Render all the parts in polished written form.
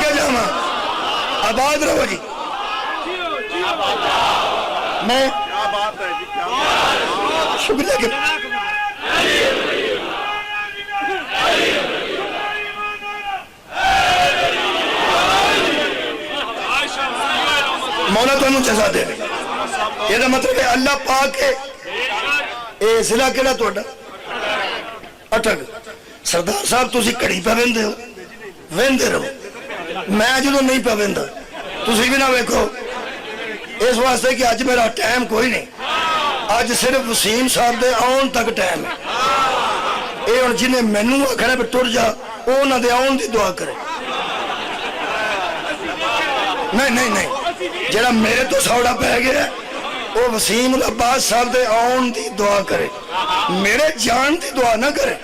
के जावा। आबाद रहो जी। मैं शुक्रिया के मौला तुहानू जज़ा दे। ਇਹਦਾ मतलब है अल्लाह पाक के ਇਹ ਜ਼ਿਲ੍ਹਾ ਕਿਹੜਾ ਤੁਹਾਡਾ? अटक। सरदार साहब तुसी घड़ी पा वेंदे हो, वेंदे रहो। मैं जो नहीं पा वेंदा तुसी भी ना वेखो, इस वास्ते कि अज मेरा टाइम कोई नहीं। अज सिर्फ वसीम साहब दे आउण तक टाइम है। ये हुण जिन्हें मैनू आखना भी टुर जा, वो उन्हां दे आउण दी दुआ करे। नहीं नहीं नहीं, जेड़ा मेरे तो सौड़ा पै गया वो वसीम अब्बास साहब दे आउण दी दुआ करे, मेरे जान दी दुआ ना करे,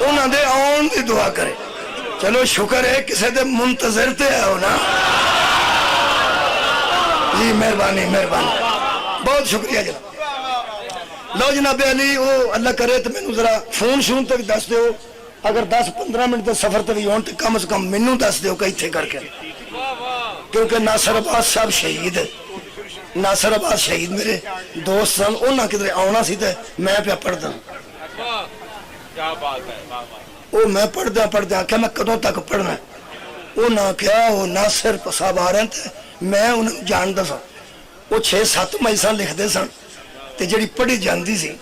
उन्हां दे आउण दी दुआ करे। चलो शुक्र है किसी दे मुंतजर ते हो ना जी। मेहरबानी मेहरबानी, बहुत शुक्रिया जनाब। लो जनाब अली, वो अल्लाह करे तो मैनू जरा फोन शून तक दस दो। अगर 10-15 मिनट के सफर तक भी हो तो कम से कम मैनू दस दो कि इत्थे करके, क्योंकि नासर अब्बास साहब शहीद है। नासर अब्बास शहीद मेरे दोस्त सन, उन्हें किधरे आना सी ते मैं पे पढ़दा। वो मैं पढ़दा पढ़दा आख्या मैं कदों तक पढ़ना। उन्हें आख्या वो नासिर साहब आ रहे थे, मैं उन्हें जानदा सा। वो 6-7 मैसा लिखते सन ते जिहड़ी पढ़ी जाती सी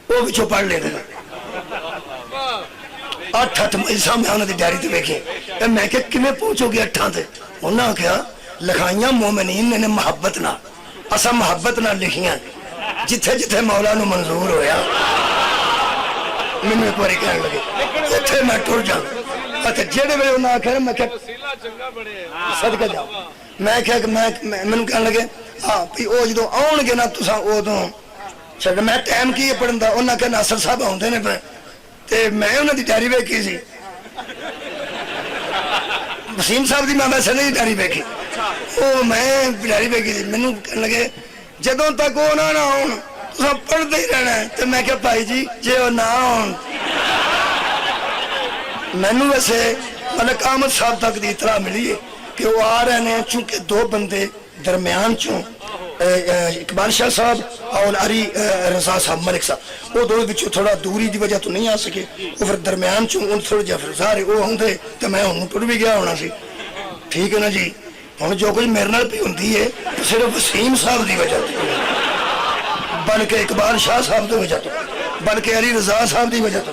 वो विचों पढ़ लेते सन। 8-8 मैसा मैं उन्होंने डायरी ते वेखे। मैं क्या किवें पहुंचोगे 8 ते? उन्हें आख्या लिखाइयां मोमिनीन ने मुहब्बत नाल, असा मुहब्बत नाल लिखियां, जिथे जिथे मौला नूं मंजूर होया। मैनू एक बारी कहन लगे इत्थे मैं टुर जा। अच्छा जेड़े वेले उन्हें आख्या मैं क्या सदके जाओ, मैं क्या मैनू कहन लगे हाँ भी वो जो आउणगे ना तुसा उदों छड्ड। मैं टाइम की पढ़न दा? उन्हें आख्या नासर साहब आउंदे ने ते मैं उन्हां दी डायरी वेखी सी। वसीम साहब की मैं वैसे नहीं डायरी वेखी, वो मैं डायरी वेखी थी। मैनू कहन लगे जदों तक वो ना आउण तुसां पढ़दे ही रहना है। तो मैं क्या भाई जी जे वो ना आउण, मैनू वैसे मलिक अहमद साहब तक की इतला मिली है कि वो आ रहे हैं, चूंकि 2 बंदे दरम्यान चों इकबाल शाह साहब और अली रजा साहब मलिक साहब, वो दो बिचों थोड़ा दूरी की वजह तो नहीं आ सके। वो फिर दरम्यान चों थोड़ा जिहा फिर सारे वो आउंदे तो मैं हूँ टुर भी गया होना सी। ठीक है ना जी। हुण जो कुछ मेरे नाल भी हुंदी है सिर्फ वसीम साहब की वजह तो, बल्कि इकबाल शाह साहब की वजह तो, बल्कि अली रजा साहब की वजह तो।